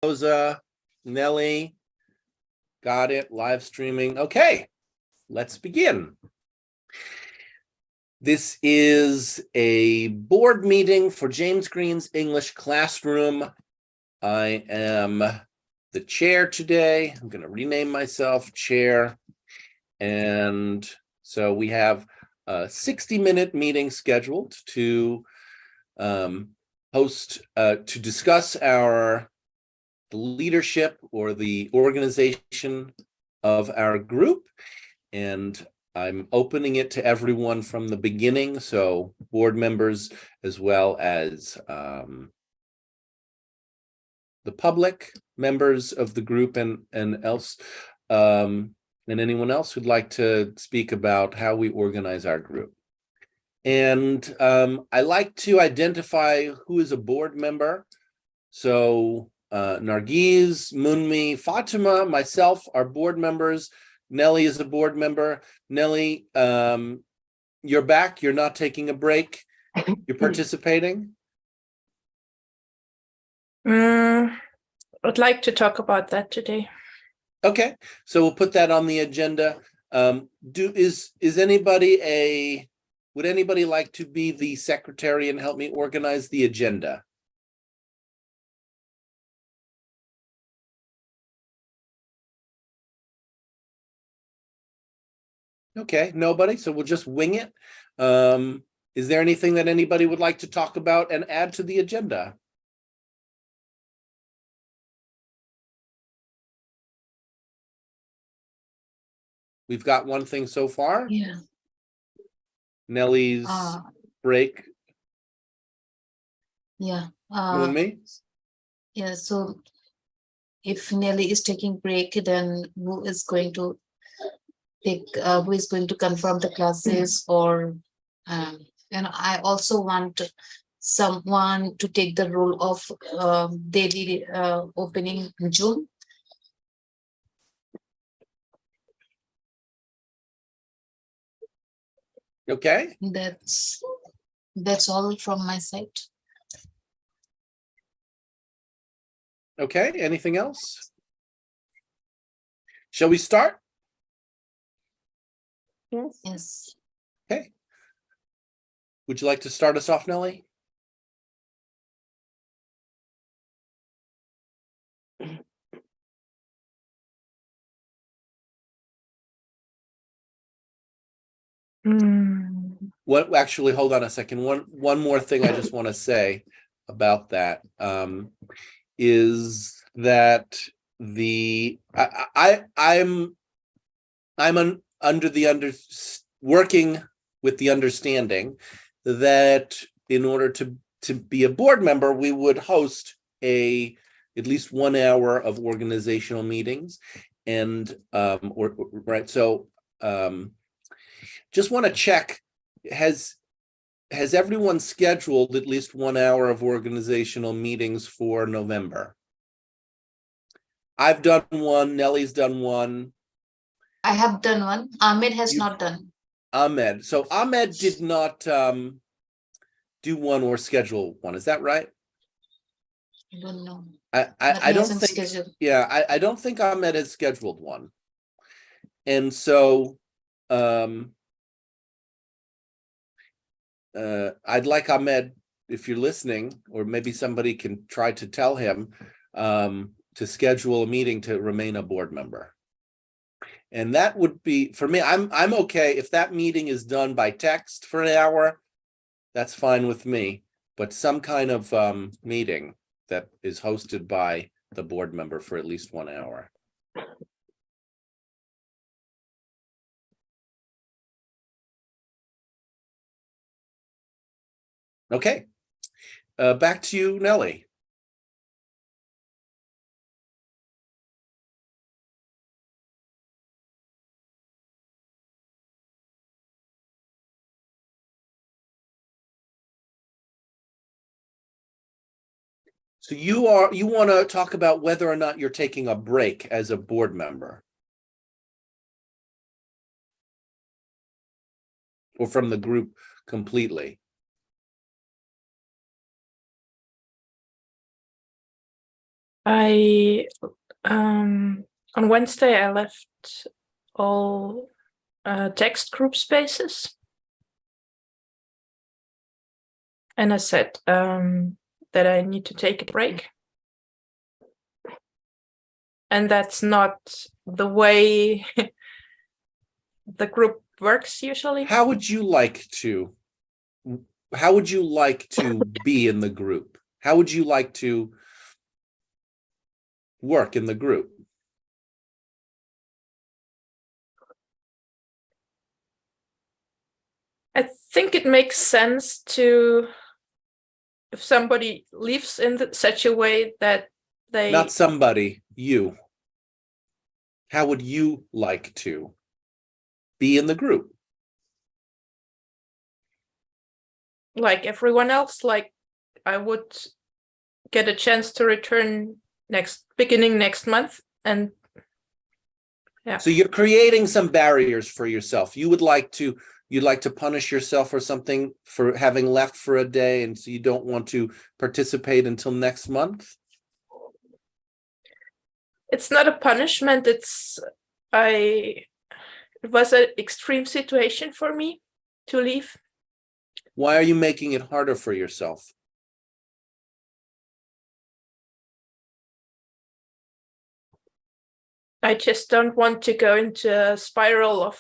Rosa, Nelly, got it, live streaming. Okay, let's begin. This is a board meeting for James Green's English Classroom. I am the chair today. I'm going to rename myself chair. And so we have a 60-minute meeting scheduled to to discuss the leadership or the organization of our group. And I'm opening it to everyone from the beginning, so board members as well as the public members of the group and anyone else who'd like to speak about how we organize our group. And I like to identify who is a board member. So Nargiz, Munmi, Fatima, myself are board members. Nelly is a board member. Nelly, you're back. You're not taking a break. You're participating. I'd like to talk about that today. Okay, so we'll put that on the agenda. Would anybody like to be the secretary and help me organize the agenda? Okay, nobody, so we'll just wing it. Is there anything that anybody would like to talk about and add to the agenda? We've got one thing so far. Yeah. Nelly's break. Yeah. Me? Yeah. So if Nelly is taking break, then who is going to confirm the classes, or and I also want someone to take the role of daily opening in June. Okay. That's all from my side. Okay, anything else? Shall we start? Yes. Okay. Would you like to start us off, Nelly? What actually, hold on a second. One more thing I just want to say about that is that I'm working with the understanding that in order to be a board member, we would host at least 1 hour of organizational meetings, and right. So just want to check, has everyone scheduled at least 1 hour of organizational meetings for November? I've done one. Nelly's done one. I have done one. Ahmed has not done. Ahmed. So Ahmed did not do one or schedule one. Is that right? I don't know. I don't think. Scheduled. Yeah, I don't think Ahmed has scheduled one. And so I'd like Ahmed, if you're listening, or maybe somebody can try to tell him to schedule a meeting to remain a board member. And that would be, for me, I'm okay if that meeting is done by text for an hour. That's fine with me. But some kind of meeting that is hosted by the board member for at least 1 hour. Okay, back to you, Nelly. So you want to talk about whether or not you're taking a break as a board member, or from the group completely? On Wednesday I left all text group spaces. And I said that I need to take a break. And that's not the way the group works usually. How would you like to be in the group? How would you like to work in the group? I think it makes sense to, if somebody lives in such a way that they... Not somebody, you. How would you like to be in the group? Like everyone else, like I would get a chance to return beginning next month, and yeah. So you're creating some barriers for yourself. You'd like to punish yourself or something for having left for a day, and so you don't want to participate until next month? It's not a punishment. It was an extreme situation for me to leave. Why are you making it harder for yourself? I just don't want to go into a spiral of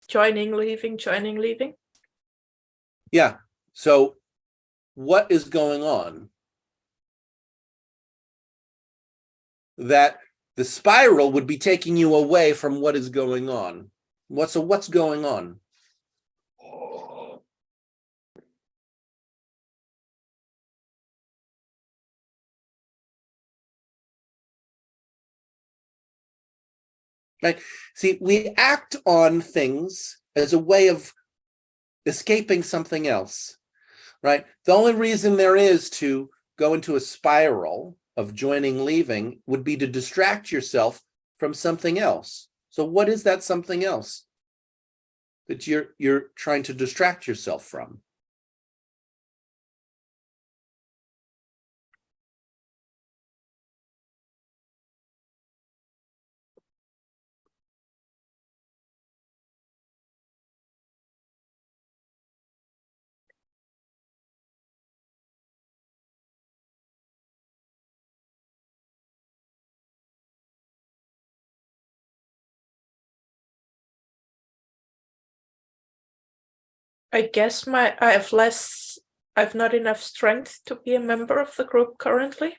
joining, leaving. Yeah. So what is going on that the spiral would be taking you away from what is going on? What's going on? Right? See, we act on things as a way of escaping something else, right? The only reason there is to go into a spiral of joining, leaving would be to distract yourself from something else. So what is that something else that you're trying to distract yourself from? I guess I've not enough strength to be a member of the group currently.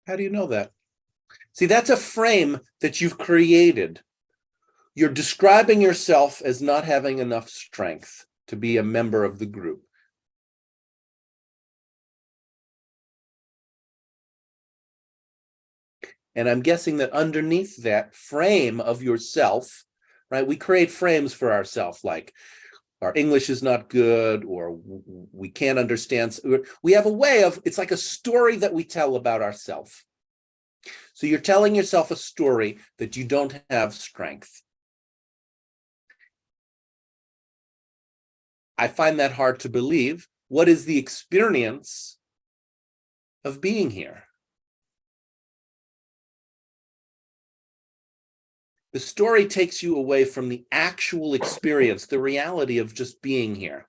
How do you know that? See, that's a frame that you've created. You're describing yourself as not having enough strength to be a member of the group. And I'm guessing that underneath that frame of yourself, right, we create frames for ourselves, like our English is not good, or we can't understand. We have a way of, it's like a story that we tell about ourselves. So you're telling yourself a story that you don't have strength. I find that hard to believe. What is the experience of being here? The story takes you away from the actual experience, the reality of just being here.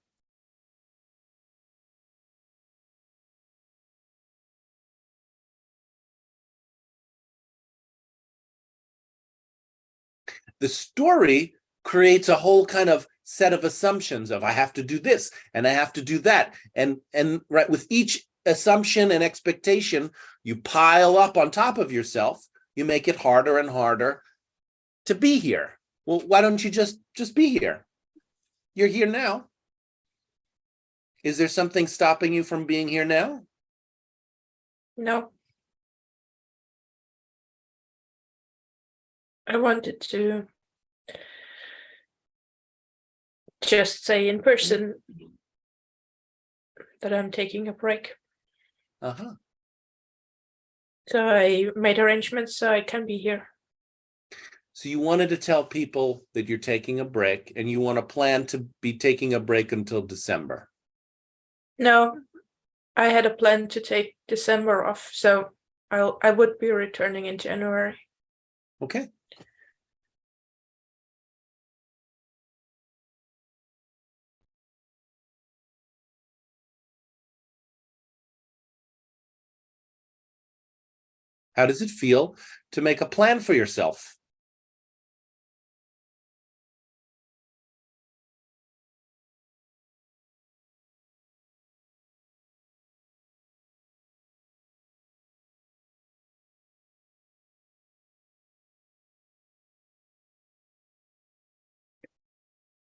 The story creates a whole kind of set of assumptions of I have to do this and I have to do that. And right, with each assumption and expectation, you pile up on top of yourself, you make it harder and harder to be here. Well, why don't you just be here? You're here now. Is there something stopping you from being here now? No. I wanted to just say in person that I'm taking a break. Uh-huh. So I made arrangements so I can be here. So you wanted to tell people that you're taking a break, and you want to plan to be taking a break until December. No, I had a plan to take December off, so I would be returning in January. Okay. How does it feel to make a plan for yourself?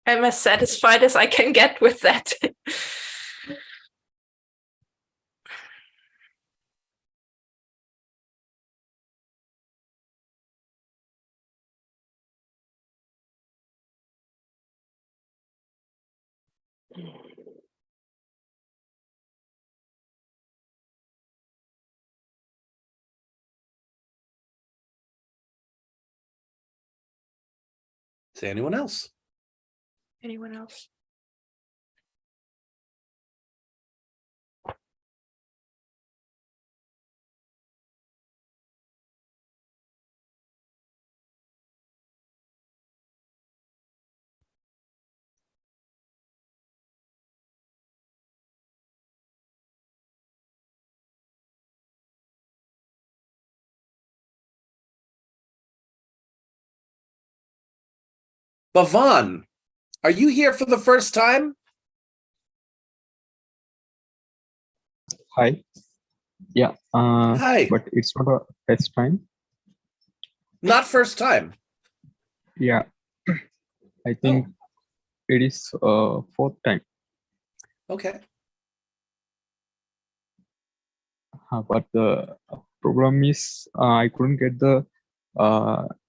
I'm as satisfied as I can get with that. Is there anyone else? Anyone else? Bhavan, are you here for the first time? Hi. Yeah. Hi. But it's not a first time. Not first time. Yeah. I think it is fourth time. Okay. But the problem is I couldn't get the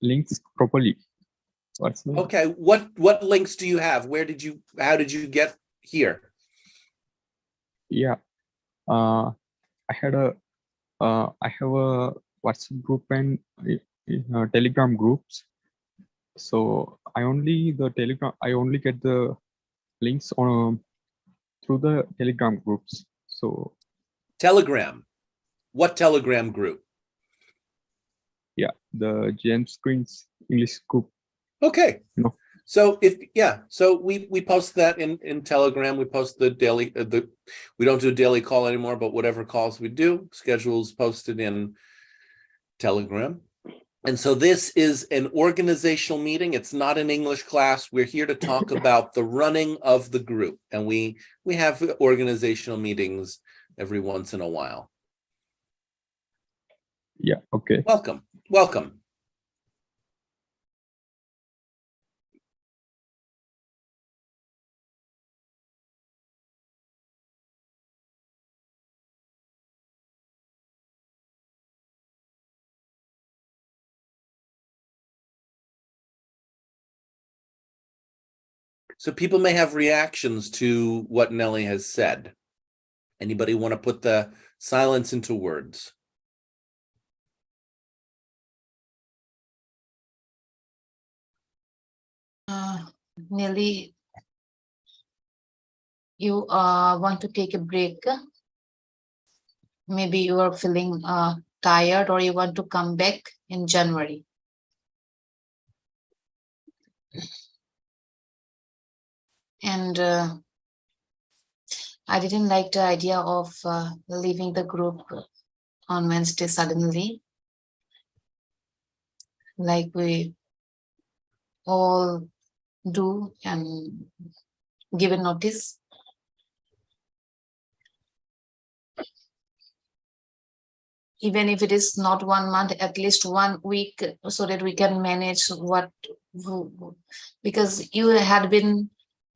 links properly. What's the Okay. What links do you have? How did you get here? Yeah. I had a I have a WhatsApp group and Telegram groups. So I only get the links on through the Telegram groups. So Telegram. What Telegram group? yeah, the James Green's English group. Okay. No. So we post that in Telegram. We post the daily we don't do a daily call anymore, but whatever calls we do, schedules posted in Telegram. And so this is an organizational meeting. It's not an English class. We're here to talk about the running of the group. And we have organizational meetings every once in a while. Yeah, okay. Welcome. Welcome. So people may have reactions to what Nelly has said. Anybody want to put the silence into words? Nelly, you want to take a break? Maybe you are feeling tired, or you want to come back in January. And I didn't like the idea of leaving the group on Wednesday suddenly, like we all do, and give a notice. Even if it is not 1 month, at least 1 week, so that we can manage because you had been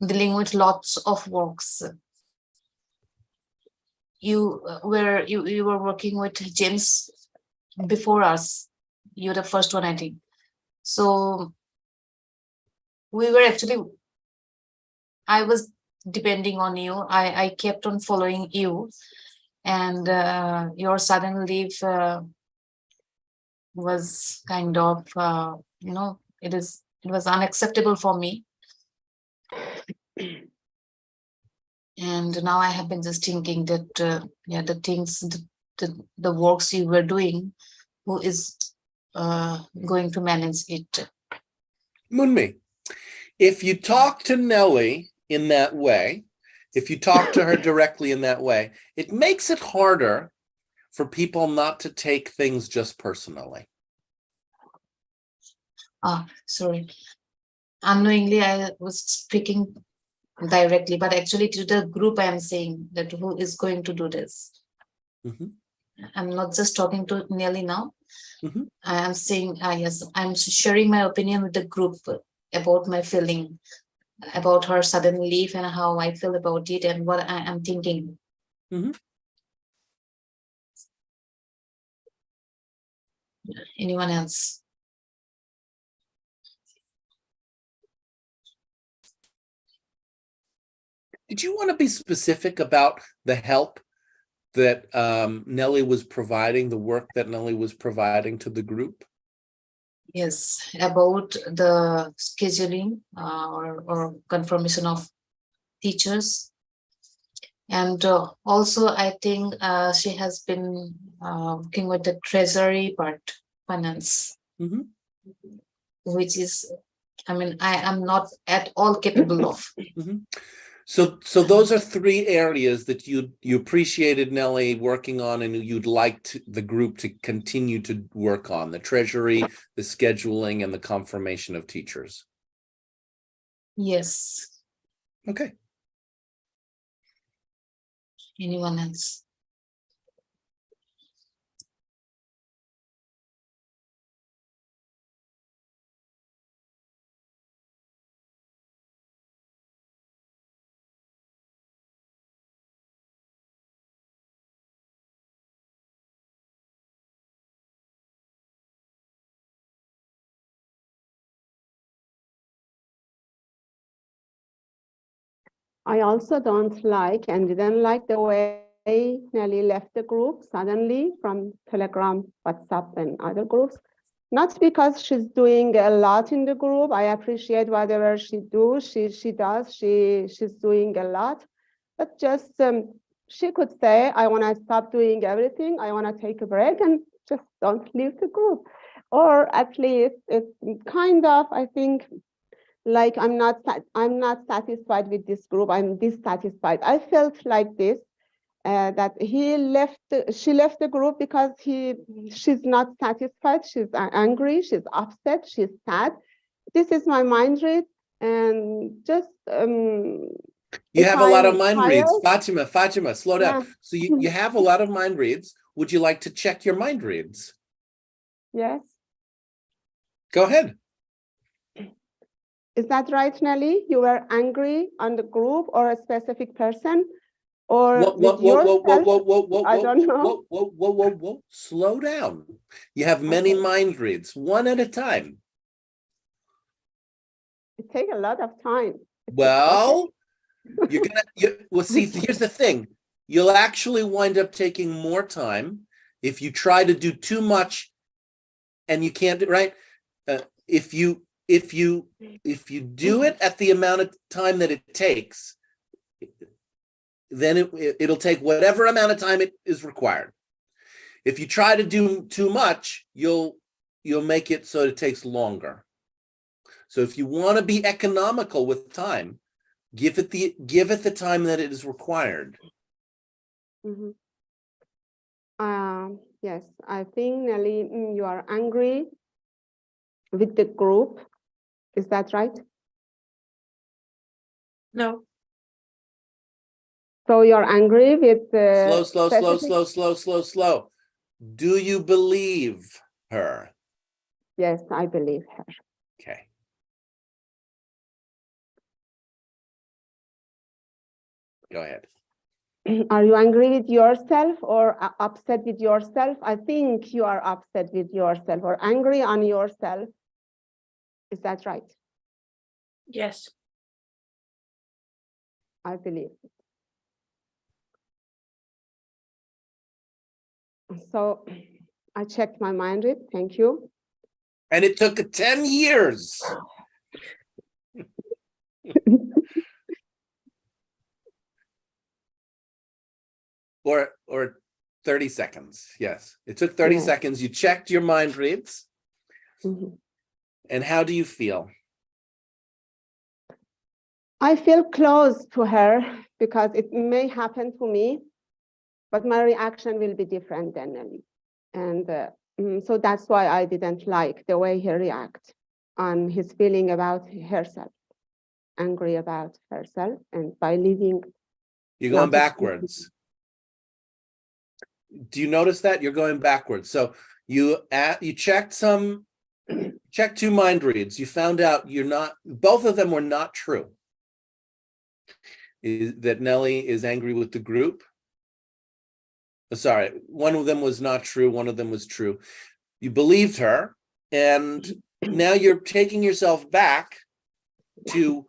dealing with lots of works. You were working with James before us. You're the first one, I think. So we were actually, I was depending on you. I kept on following you, and your sudden leave was kind of, it was unacceptable for me. And now I have been just thinking that, the the works you were doing, who is going to manage it? Moonmi, if you talk to Nellie in that way, if you talk to her directly in that way, it makes it harder for people not to take things just personally. Sorry. Unknowingly, I was speaking directly, but actually to the group, I am saying that who is going to do this. Mhm. I'm not just talking to Nelly now. Mhm. I am saying, yes, I'm sharing my opinion with the group about my feeling about her sudden leave and how I feel about it and what I am thinking. Mhm. Anyone else? Did you want to be specific about the help that Nellie was providing, the work that Nellie was providing to the group? Yes, about the scheduling or confirmation of teachers. And also, I think she has been working with the treasury part, finance, Mhm. which is, I mean, I am not at all capable of. Mhm. So those are three areas that you appreciated Nellie working on, and you'd like the group to continue to work on: the treasury, the scheduling, and the confirmation of teachers. Yes. Okay. Anyone else? I also don't like and didn't like the way Nelly left the group suddenly from Telegram, WhatsApp, and other groups. Not because she's doing a lot in the group. I appreciate whatever she does. She's doing a lot, but just she could say, I want to stop doing everything. I want to take a break and just don't leave the group. Or at least it's kind of, I think, like I'm not satisfied with this group. I'm dissatisfied. I felt like this, that she left the group because she's not satisfied. She's angry. She's upset. She's sad. This is my mind read, and just You if have a lot of I'm mind tired, reads. Fatima, slow down. yeah. So you have a lot of mind reads. Would you like to check your mind reads? Yes, Go ahead. is that right, Nelly? You were angry on the group or a specific person, or with yourself? I don't know. Whoa. Slow down. You have many Okay. mind reads, one at a time. It takes a lot of time. Well, well, see, here's the thing. You'll actually wind up taking more time if you try to do too much and you can't do right. If you do it at the amount of time that it takes, then it'll take whatever amount of time it is required. If you try to do too much, you'll make it so it takes longer. So if you want to be economical with time, give it the time that it is required. Mm-hmm. Yes, I think, Nelly, you are angry with the group. Is that right? No. So you're angry with Slow. specific- Slow. Do you believe her? Yes, I believe her. Okay. Go ahead. Are you angry with yourself or upset with yourself? I think you are upset with yourself or angry on yourself. Is that right? Yes. I believe. So I checked my mind read. Thank you. And it took 10 years. or 30 seconds. Yes, it took 30 Yeah. seconds. You checked your mind reads. Mhm. And how do you feel? I feel close to her because it may happen to me, but my reaction will be different than Nelly. And so that's why I didn't like the way he react on his feeling about herself, angry about herself, and by leaving. You're not going to speak. backwards. Do you notice that you're going backwards? So you checked checked 2 mind reads. You found out both of them were not true. Is that Nelly is angry with the group? Sorry, one of them was not true. One of them was true. You believed her, and now you're taking yourself back to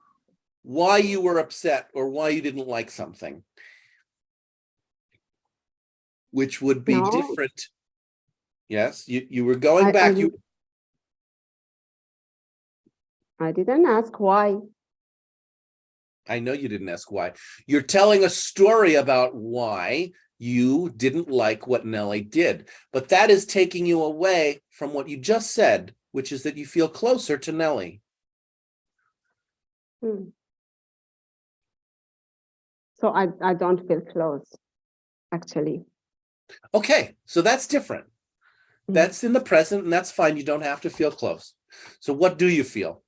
why you were upset or why you didn't like something, which would be No. different. Yes, you were going I back. I didn't ask why. I know you didn't ask why. You're telling a story about why you didn't like what Nelly did, but that is taking you away from what you just said, which is that you feel closer to Nelly. Hmm. So I don't feel close, actually. Okay, so that's different. Mhm. That's in the present, and that's fine. You don't have to feel close. So what do you feel?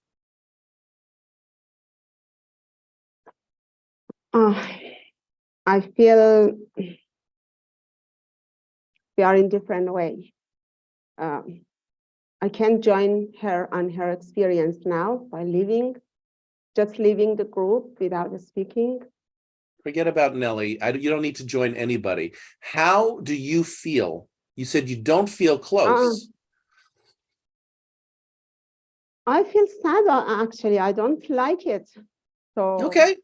I feel we are in different way. I can join her on her experience now by just leaving the group without speaking. Forget about Nelly. You don't need to join anybody. How do you feel? You said you don't feel close. I feel sad, actually. I don't like it. So Okay.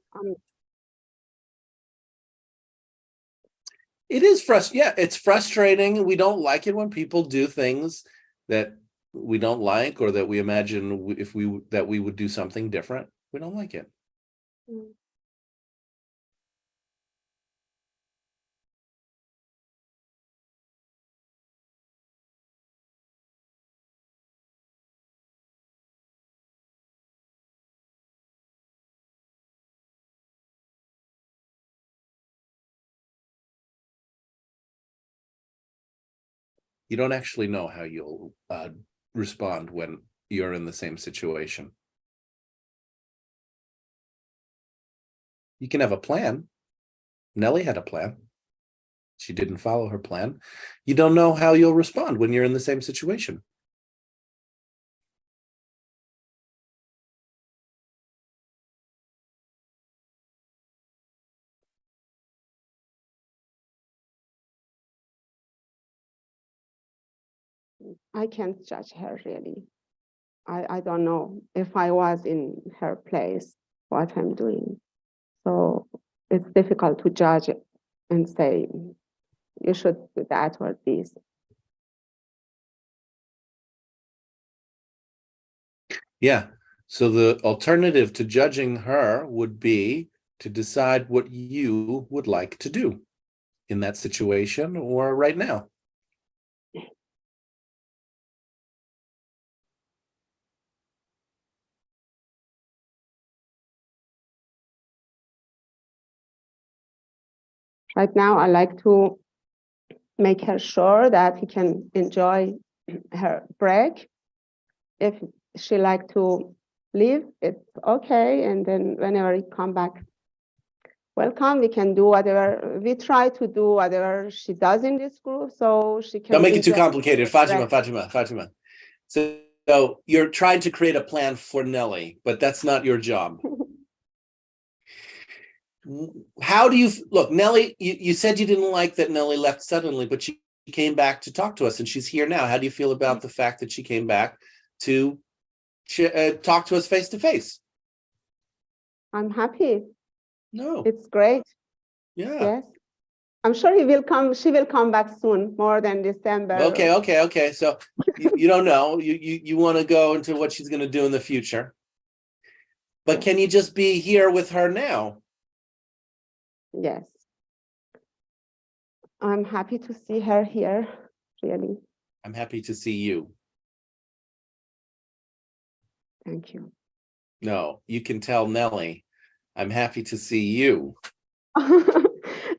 It is frustrating. Yeah, it's frustrating. We don't like it when people do things that we don't like, or that we imagine that we would do something different. We don't like it. Mm. You don't actually know how you'll respond when you're in the same situation. You can have a plan. Nelly had a plan. She didn't follow her plan. You don't know how you'll respond when you're in the same situation. I can't judge her, really. I don't know if I was in her place, what I'm doing. So it's difficult to judge and say, you should do that or this. Yeah. So the alternative to judging her would be to decide what you would like to do in that situation or right now. Right now, I like to make her sure that he can enjoy her break. If she like to leave, it's okay. And then whenever he come back, welcome. We can do whatever we try to do, whatever she does in this group, so she can. Don't make it too enjoy complicated. her break. Fatima. So you're trying to create a plan for Nelly, but that's not your job. How do you look, Nelly? You said you didn't like that Nelly left suddenly, but she came back to talk to us, and she's here now. How do you feel about the fact that she came back to talk to us face to face? I'm happy. No. It's great. Yeah. Yes. I'm sure he will come. She will come back soon, more than December. Okay. So you don't know. You want to go into what she's going to do in the future. But can you just be here with her now? Yes. I'm happy to see her here, really. I'm happy to see you. Thank you. No, you can tell Nelly, I'm happy to see you.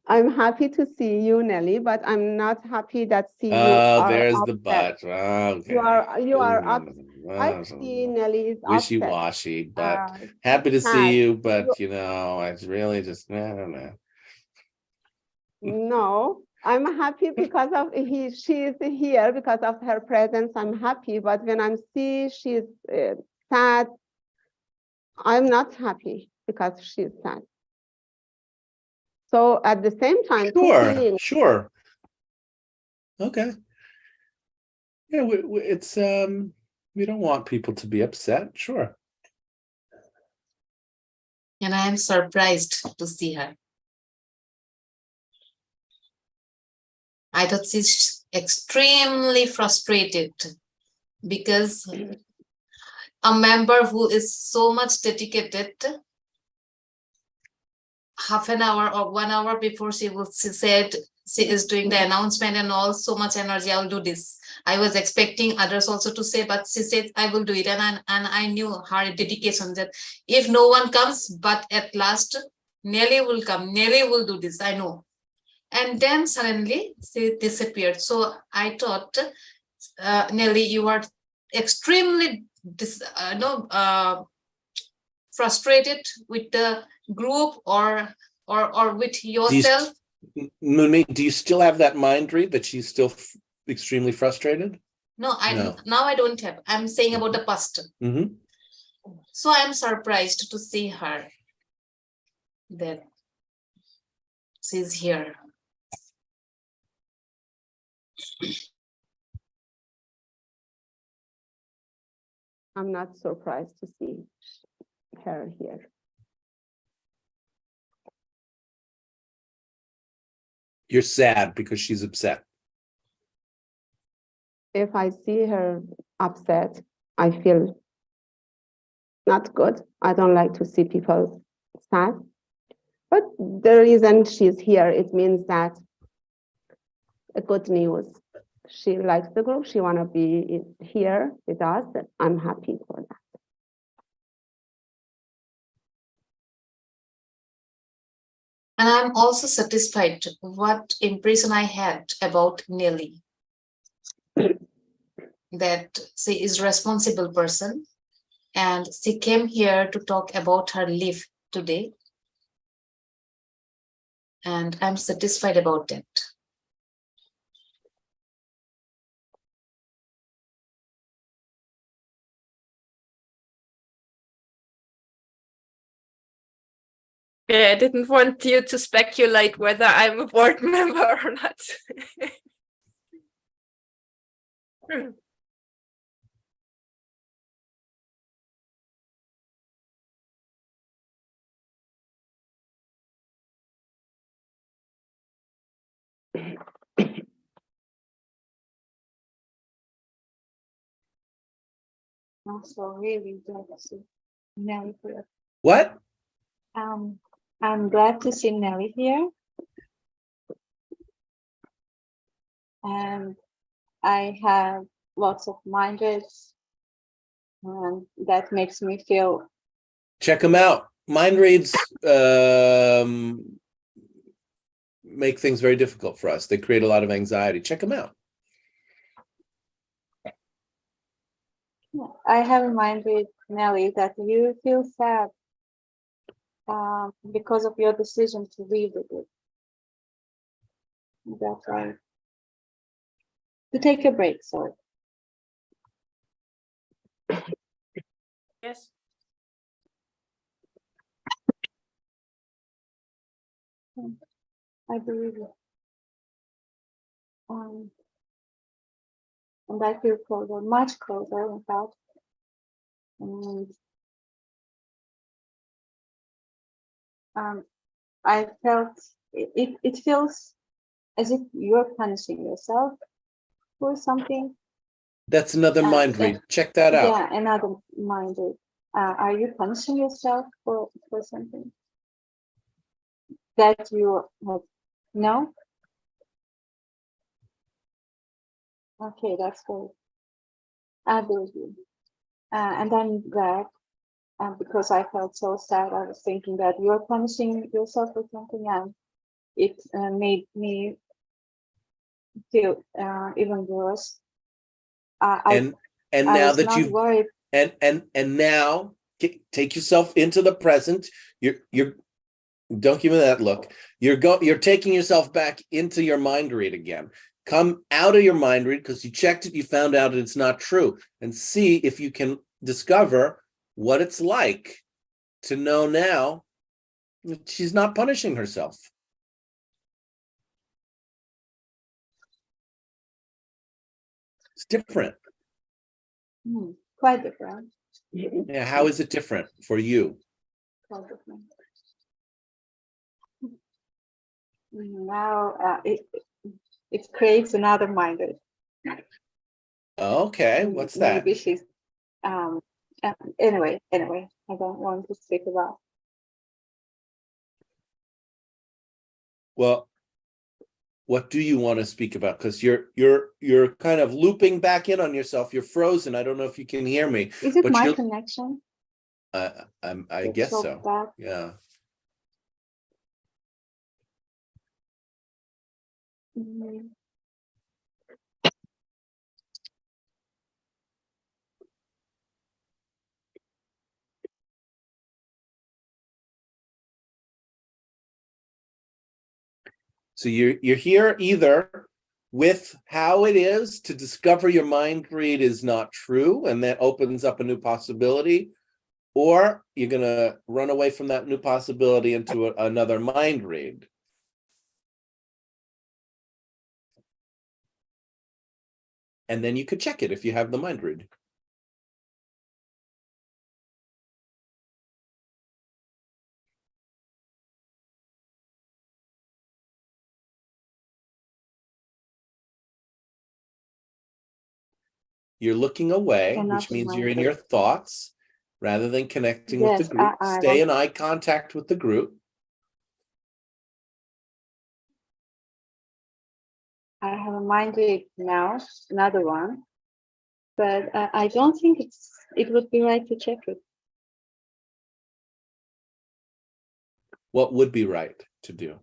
I'm happy to see you, Nelly, but I'm not happy that see you are There's the upset. but. Okay. You are upset. I see Nelly is upset. Wishy-washy, but She's happy to see sad. you, but you know, it's really just, I don't know. No, I'm happy because of she is here because of her presence. I'm happy, but when I'm see she's sad, I'm not happy because she's sad. So at the same time, two Sure, feelings. sure. Okay. Yeah, it's we don't want people to be upset. Sure. And I am surprised to see her. I thought she's extremely frustrated because a member who is so much dedicated, half an hour or 1 hour before she said she is doing the announcement and all, so much energy, I'll do this. I was expecting others also to say, but she said, I will do it. And I knew her dedication that if no one comes, but at last Nelly will come, Nelly will do this, I know. And then suddenly she disappeared. So I thought, Nelly, you are extremely frustrated with the group or with yourself. Moonmi, do you still have that mind read that she's still extremely frustrated? No, No. now I don't have. I'm saying about the past. Mm-hmm. So I'm surprised to see her that she's here. I'm not surprised to see her here. You're sad because she's upset. If I see her upset, I feel not good. I don't like to see people sad. But the reason she's here, it means that a good news. She likes the group. She want to be here with us. I'm happy for that. And I'm also satisfied what impression I had about Nelly. That she is a responsible person and she came here to talk about her leave today. And I'm satisfied about that. Yeah, I didn't want you to speculate whether I'm a board member or not. Also really glad to see Nelly here. What? I'm glad to see Nelly here. And I have lots of mind reads, and that makes me feel. Check them out. Mind reads make things very difficult for us. They create a lot of anxiety. Check them out. I have a mind read, Nelly, that you feel sad because of your decision to leave the group. That's right. To take a break, sorry. Yes. I believe it. And I feel closer, much closer, in fact. And I felt it feels as if you're punishing yourself for something. That's another mind read. Check that out. Yeah, another mind read. Are you punishing yourself for something that you have? No? Okay, that's good. I believe you. And I'm glad, because I felt so sad. I was thinking that you are punishing yourself for something, and it made me feel even worse. I And I now was that not you've worried. and now take yourself into the present. You're don't give me that look. You're taking yourself back into your mind read again. Come out of your mind read because you checked it, you found out it's not true, and see if you can discover what it's like to know now that she's not punishing herself. It's different. Quite different. Yeah, how is it different for you? Quite different. Now it creates another minded. Okay, what's that? Maybe she's anyway, I don't want to speak about. Well, what do you want to speak about? Because you're kind of looping back in on yourself. You're frozen. I don't know if you can hear me. Is it But my you're- connection? I It's guess so so. bad. Yeah. Mhm. So you're here either with how it is to discover your mind read is not true, and that opens up a new possibility, or you're gonna run away from that new possibility into another mind read. And then you could check it if you have the mind read. You're looking away, Cannot which means remind you're in her. your thoughts rather than connecting with the Yes, group. I Stay in want- eye contact with the group. I have a mind read now, another one, but I don't think it would be right to check it. What would be right to do?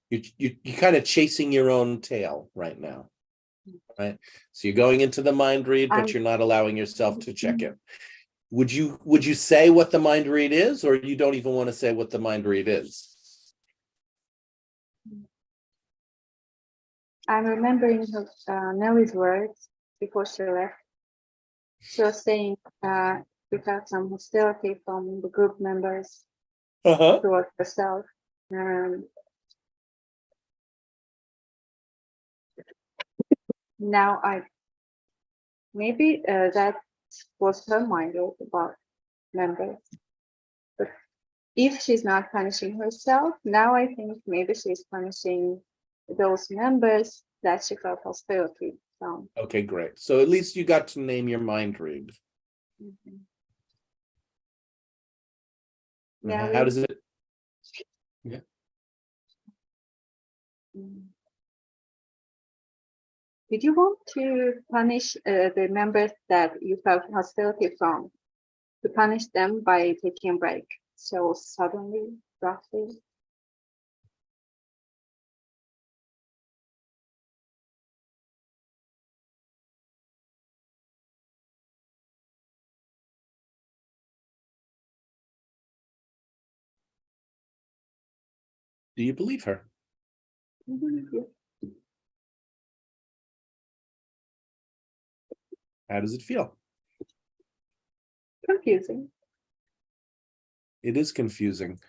You're kind of chasing your own tail right now, right? So you're going into the mind read, but I'm- you're not allowing yourself to check it. Would you say what the mind read is, or you don't even want to say what the mind read is? I'm remembering Nellie's words before she left. She was saying we have some hostility from the group members Uh-huh. towards herself. Now maybe that was her mind about members. But if she's not punishing herself, now I think maybe she's punishing those members that she felt hostility from. Okay, great. So at least you got to name your mind read. Mhm. And Yeah, how does it? Mm. Did you want to punish the members that you felt hostility from, to punish them by taking a break so suddenly, roughly? Do you believe her? Yeah. How does it feel? Confusing. It is confusing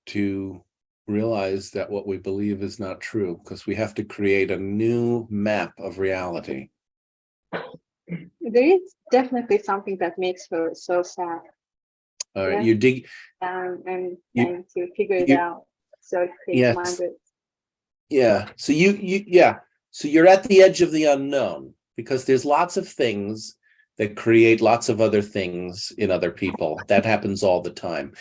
to realize that what we believe is not true, because we have to create a new map of reality. There is definitely something that makes her so sad, All right, Yeah. you dig. and You- trying to figure it you- out. So it creates Yes. minded. Yeah. So yeah. So you're at the edge of the unknown, because there's lots of things that create lots of other things in other people. That happens all the time.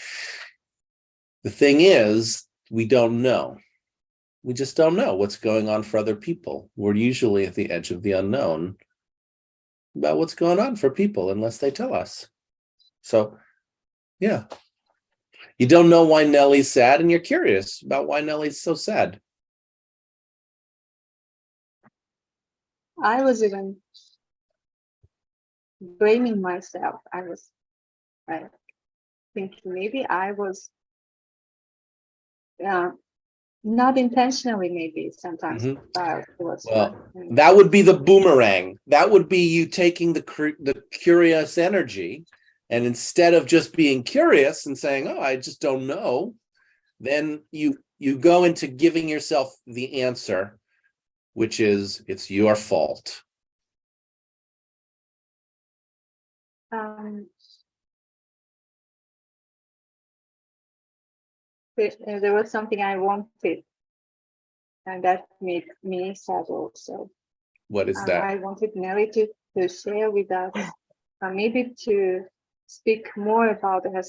The thing is, we don't know. We just don't know what's going on for other people. We're usually at the edge of the unknown about what's going on for people unless they tell us. So, yeah. You don't know why Nellie's sad, and you're curious about why Nellie's so sad. I was even blaming myself. I was thinking maybe I was not intentionally, maybe sometimes. Mhm. It was Well, that would be the boomerang. That would be you taking the curious energy, and instead of just being curious and saying, "Oh, I just don't know," then you go into giving yourself the answer, which is it's your fault. There was something I wanted, and that made me sad also. What is that? I wanted Nelly to share with us, maybe to speak more about her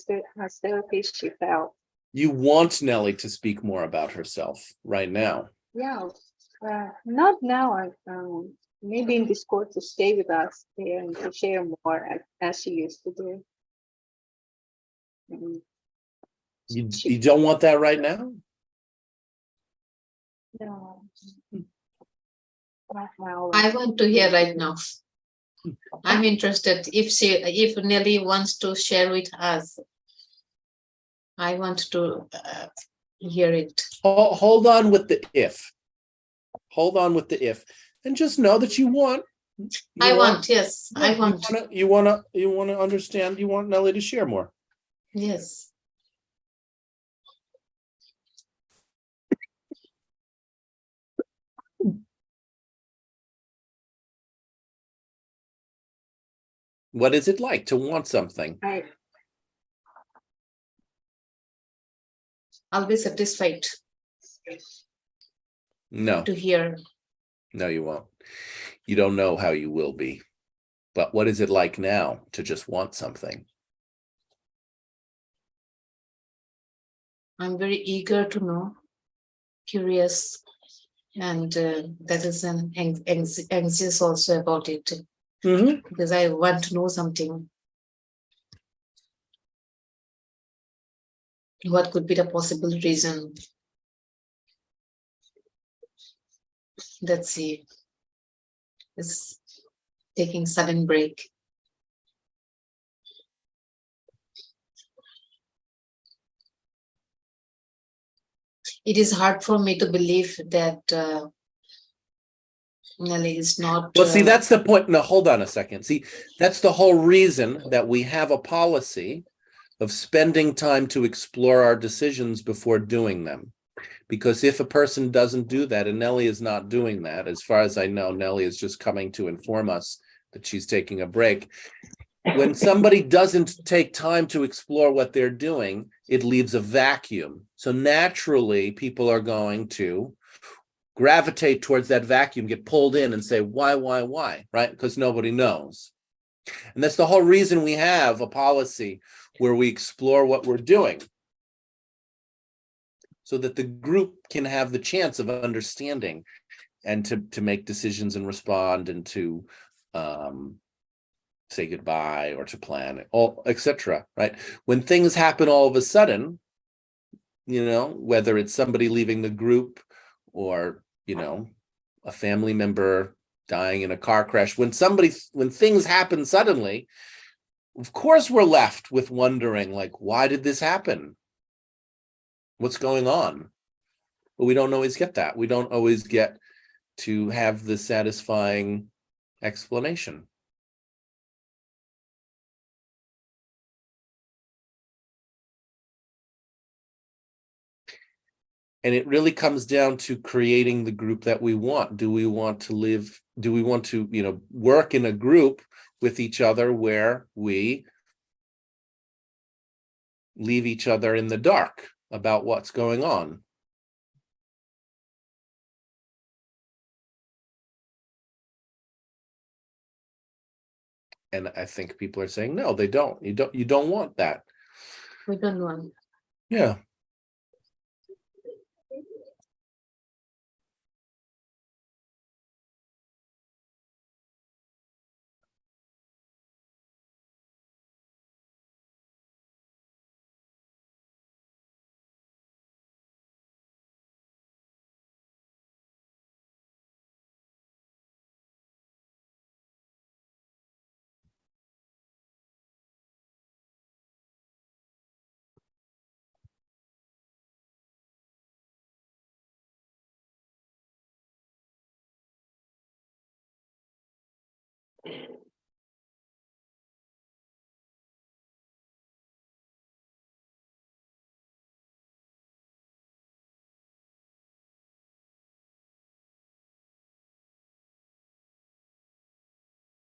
therapy she felt. You want Nellie to speak more about herself right now. Yeah, not now. Maybe in Discord to stay with us there and to share more as she used to do. You don't want that right now? No, not now. I want to hear right now. I'm interested. If Nelly wants to share with us, I want to hear it. Hold on with the if. Hold on with the if, and just know that you want. Yes, I want. You want to understand. You want Nellie to share more. Yes. What is it like to want something? I'll be satisfied No, to hear. no, you won't. You don't know how you will be. But what is it like now to just want something? I'm very eager to know, curious, and that is an anxious also about it, because I want to know something. What could be the possible reason? Let's see. It's taking sudden break. It is hard for me to believe that Nelly is not. Well, see, that's the point. No, hold on a second. See, that's the whole reason that we have a policy of spending time to explore our decisions before doing them. Because if a person doesn't do that, and Nellie is not doing that, as far as I know, Nellie is just coming to inform us that she's taking a break. When somebody doesn't take time to explore what they're doing, it leaves a vacuum. So naturally, people are going to gravitate towards that vacuum, get pulled in and say, why, right? Because nobody knows. And that's the whole reason we have a policy where we explore what we're doing, so that the group can have the chance of understanding and to make decisions and respond and to say goodbye or to plan, all etc. Right? When things happen all of a sudden, whether it's somebody leaving the group or a family member dying in a car crash, when things happen suddenly, of course we're left with wondering, like, why did this happen? What's going on? But we don't always get that. We don't always get to have the satisfying explanation. And it really comes down to creating the group that we want. Do we want to work in a group with each other where we leave each other in the dark about what's going on? And I think people are saying, no, they don't. You don't want that. We don't want. Yeah.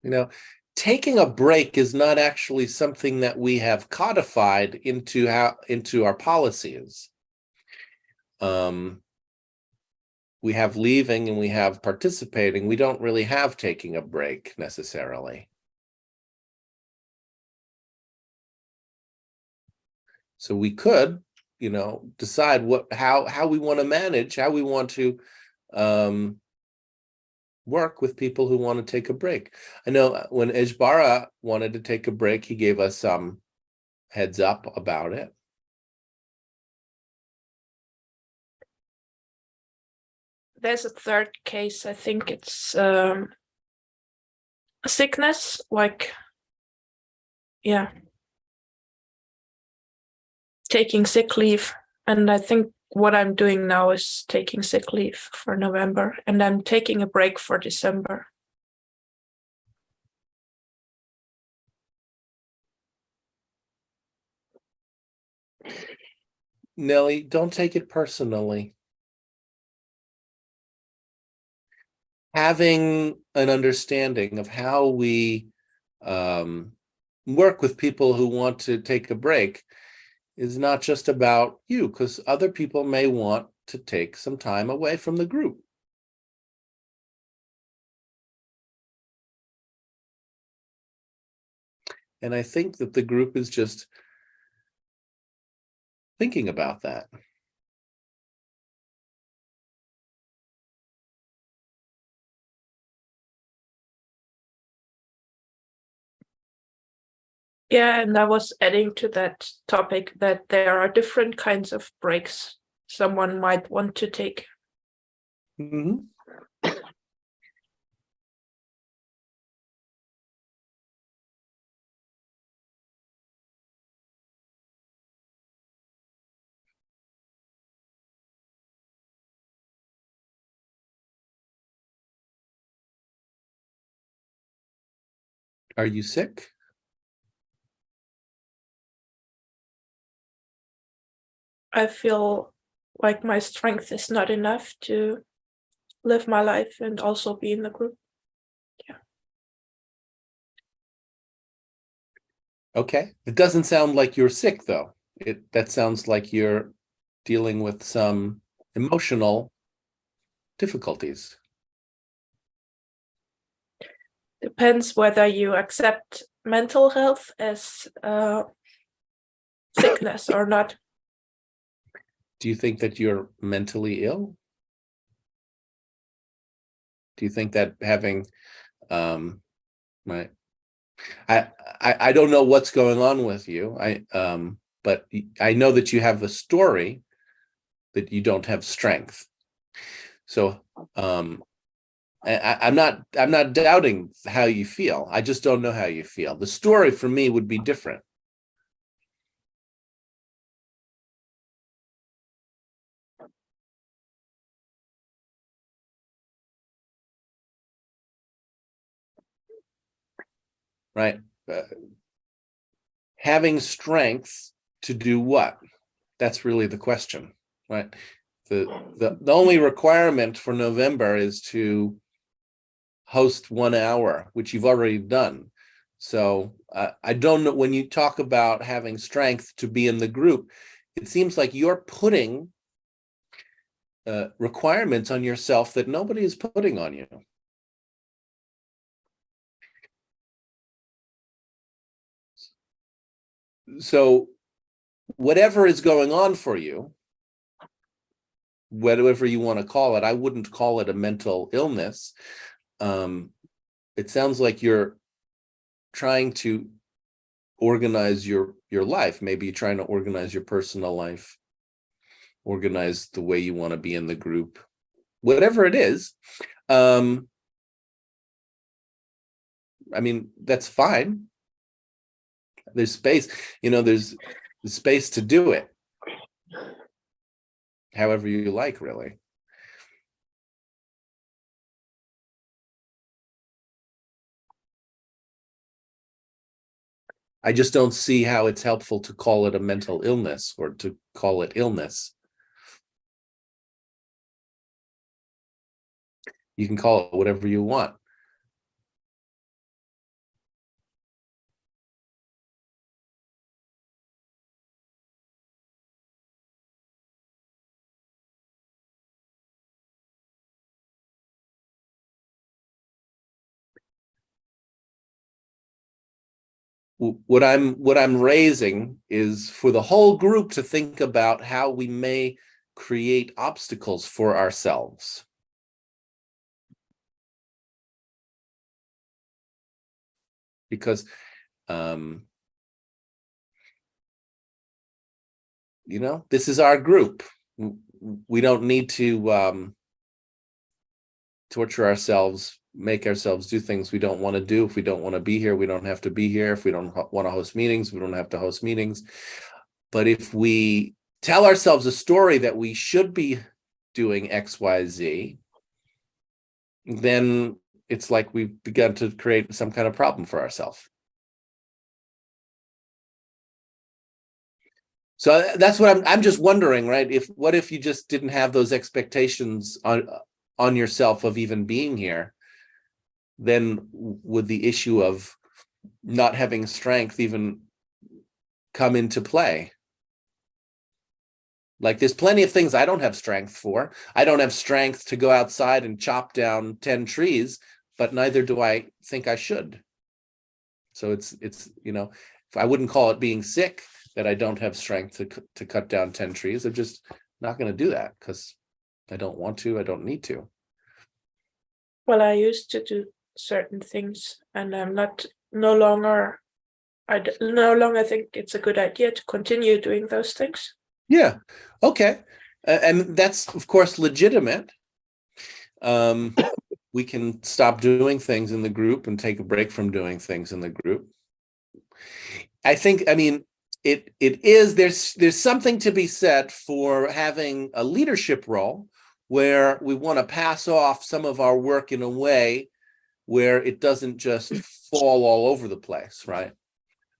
You know, taking a break is not actually something that we have codified into our policies. We have leaving and we have participating. We don't really have taking a break necessarily. So we could, decide how we want to manage, how we want to work with people who want to take a break. I know when Ejbara wanted to take a break, he gave us some heads up about it. There's a third case. I think it's sickness, like, yeah, taking sick leave. And I think what I'm doing now is taking sick leave for November, and I'm taking a break for December. Nelly, don't take it personally. Having an understanding of how we work with people who want to take a break is not just about you, because other people may want to take some time away from the group. And I think that the group is just thinking about that. Yeah, and I was adding to that topic that there are different kinds of breaks someone might want to take. Mm-hmm. Are you sick? I feel like my strength is not enough to live my life and also be in the group. Okay. It doesn't sound like you're sick, though. That sounds like you're dealing with some emotional difficulties. Depends whether you accept mental health as sickness or not. Do you think that you're mentally ill? Do you think that having I don't know what's going on with you. But I know that you have a story that you don't have strength. So I'm not doubting how you feel. I just don't know how you feel. The story for me would be different. Right? Having strength to do what? That's really the question, right? The only requirement for November is to host 1 hour, which you've already done. So I don't know, when you talk about having strength to be in the group, it seems like you're putting requirements on yourself that nobody is putting on you. So whatever is going on for you, whatever you want to call it, I wouldn't call it a mental illness. It sounds like you're trying to organize your life. Maybe you're trying to organize your personal life, organize the way you want to be in the group, whatever it is. I mean, that's fine. There's space, there's space to do it however you like, really. I just don't see how it's helpful to call it a mental illness or to call it illness. You can call it whatever you want. What I'm raising is for the whole group to think about how we may create obstacles for ourselves. Because this is our group. We don't need to torture ourselves, make ourselves do things we don't want to do. If we don't want to be here, we don't have to be here. If we don't want to host meetings, we don't have to host meetings. But if we tell ourselves a story that we should be doing X, Y, Z, then it's like we've begun to create some kind of problem for ourselves. So that's what I'm just wondering, right? What if you just didn't have those expectations on yourself of even being here? Then would the issue of not having strength even come into play? Like, there's plenty of things I don't have strength for. I don't have strength to go outside and chop down 10 trees, but neither do I think I should. So it's if I wouldn't call it being sick that I don't have strength to cut down 10 trees. I'm just not going to do that because I don't want to. I don't need to. Well, I used to do certain things, and I'm no longer think it's a good idea to continue doing those things. Yeah. Okay. And that's, of course, legitimate. We can stop doing things in the group and take a break from doing things in the group. There's something to be said for having a leadership role where we want to pass off some of our work in a way where it doesn't just fall all over the place, right?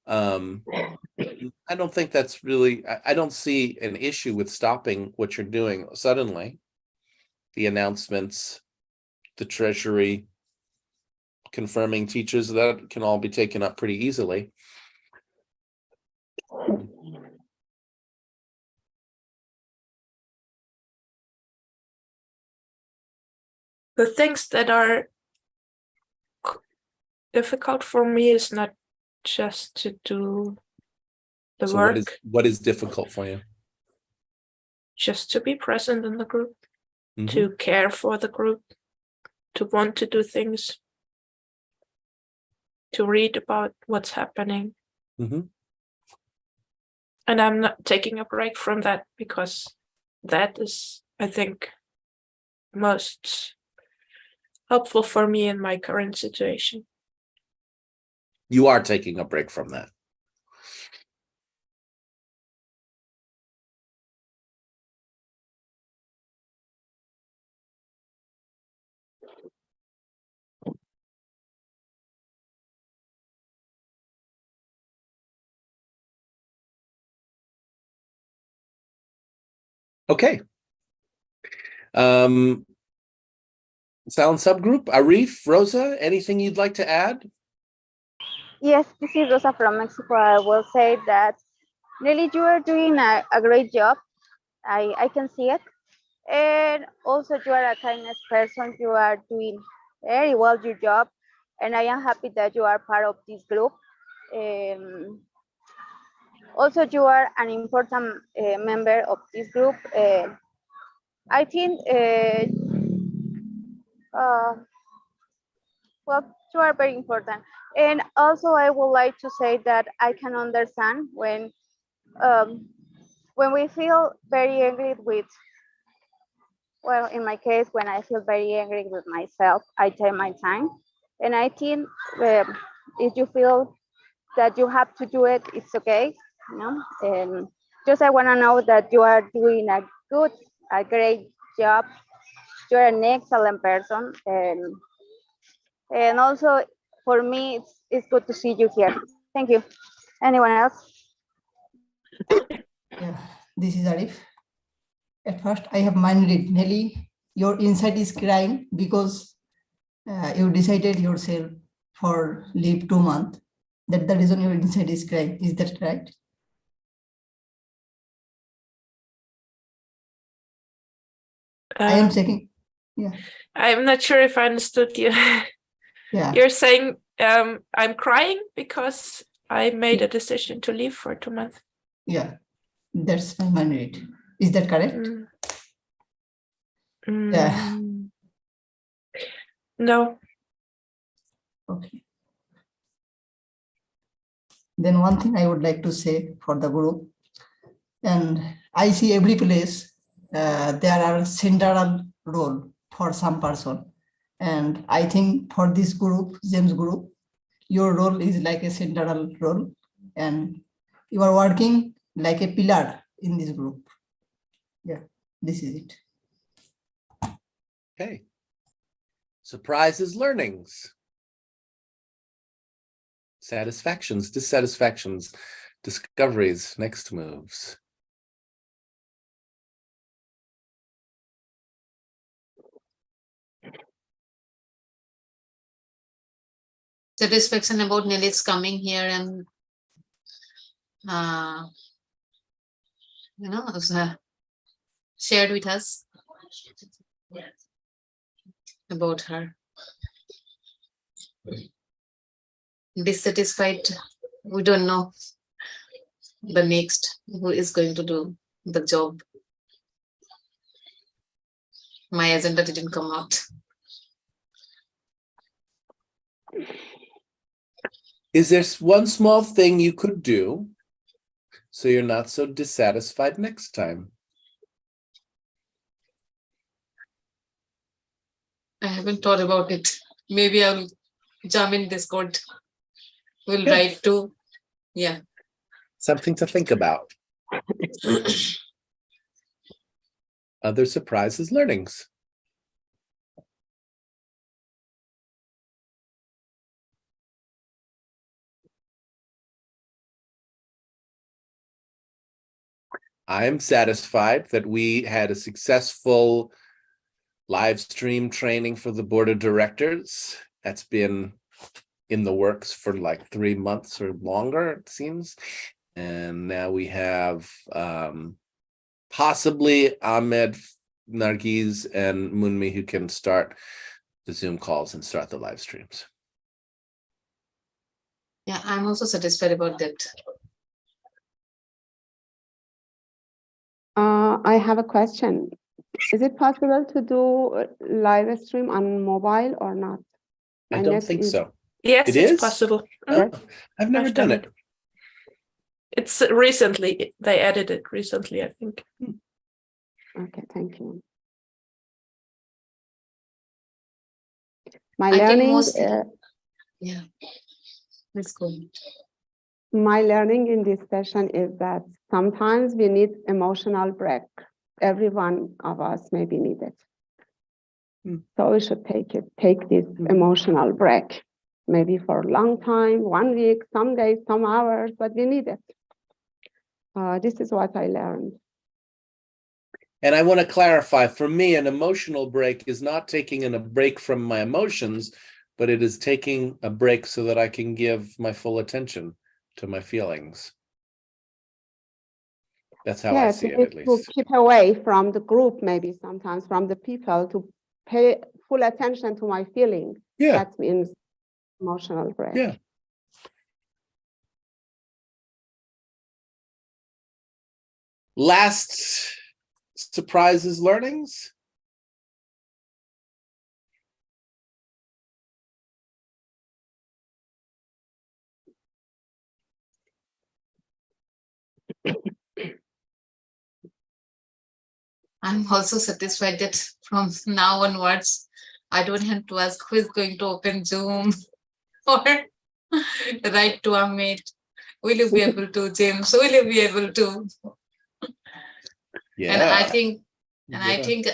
I don't think that's really, I don't see an issue with stopping what you're doing suddenly. The announcements, the treasury, confirming teachers, that can all be taken up pretty easily. The things that are difficult for me is not just to do the So work, what is difficult for you? just to be present in the group, Mhm. to care for the group, to want to do things, to read about what's happening. Mhm. And I'm not taking a break from that because that is, I think, most helpful for me in my current situation. You are taking a break from that. Okay. Sound subgroup, Arif, Rosa, anything you'd like to add? Yes, this is Rosa from Mexico. I will say that Lily, you are doing a great job. I can see it. And also you are a kindness person. You are doing very well your job. And I am happy that you are part of this group. Also, you are an important member of this group. I think, well, you are very important. And also, I would like to say that I can understand when we feel very angry with, well, in my case, when I feel very angry with myself, I take my time. And I think if you feel that you have to do it, it's okay. And just I want to know that you are doing a great job. You're an excellent person. And also for me, it's good to see you here. Thank you. Anyone else? Yeah, this is Arif. At first, I have mind read. Nelly, your inside is crying because you decided yourself for leave 2 months. That's the reason your inside is crying. Is that right? I am checking. Yeah, I'm not sure if I understood you. yeah, You're saying I'm crying because I made a decision to leave for 2 months. yeah. That's my mind read. Is that correct? Yeah. Mm, no. Okay. Then one thing I would like to say for the group, and I see every place there are central role for some person, and I think for this group, James group, your role is like a central role, and you are working like a pillar in this group. Yeah, this is it. Okay. Surprises, learnings. Satisfactions, dissatisfactions, discoveries, next moves. Satisfaction about Nelly's coming here and shared with us about her. Dissatisfied, we don't know the next who is going to do the job. My agenda didn't come out. Is there one small thing you could do so you're not so dissatisfied next time? I haven't thought about it. Maybe I'll jump in Discord. We'll Good. write to, yeah. Something to think about. Other surprises, learnings. I am satisfied that we had a successful live stream training for the board of directors. That's been in the works for like 3 months or longer, it seems. And now we have possibly Ahmed, Nargiz, and Munmi who can start the Zoom calls and start the live streams. Yeah, I'm also satisfied about that. I have a question. Is it possible to do live stream on mobile or not? I My don't net think is- so. Yes, It it's is? possible. Oh, I've never I've done done it. It's recently, they added it recently, I think. Okay, thank you. My I think learning, mostly- Yeah. Let's go. my learning in this session is that sometimes we need emotional break. Every one of us maybe need it. So we should take this emotional break, maybe for a long time, 1 week, some days, some hours, but we need it. This is what I learned. And I want to clarify, for me, an emotional break is not taking a break from my emotions, but it is taking a break so that I can give my full attention to my feelings. That's how I Yes, see we it, need at to least. keep away from the group, maybe sometimes from the people, to pay full attention to my feelings. Yeah, That means emotional break. yeah. Last surprises, learnings. I'm also satisfied that from now onwards, I don't have to ask who is going to open Zoom or write to Ahmed. Will you be able to, James? Will you be able to? Yeah. And I think, I Yeah. think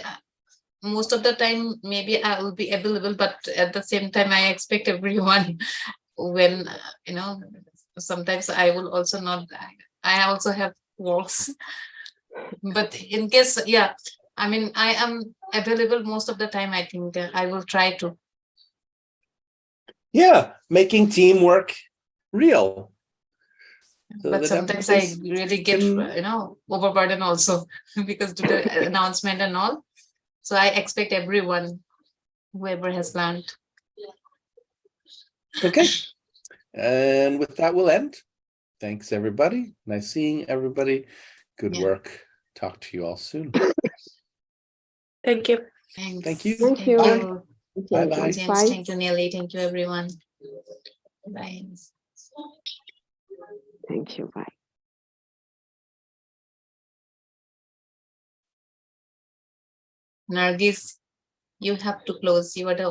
most of the time, maybe I will be available, but at the same time, I expect everyone when, sometimes I will also not, I also have works. But in case, yeah, I mean, I am available most of the time. I think I will try to. Yeah, making teamwork real. So But that sometimes I everybody's really get, can- overburdened also because due to announcement and all. So I expect everyone, whoever has learned. Okay. And with that, we'll end. Thanks, everybody. Nice seeing everybody. Good Yeah. work. Talk to you all soon. Thank you. Thanks. Thank you. Thank you. Bye. you. Bye-bye. James, Bye. thank you, Nelly. Thank you, everyone. Bye. Thank you. Bye. Nargis, you have to close. You are the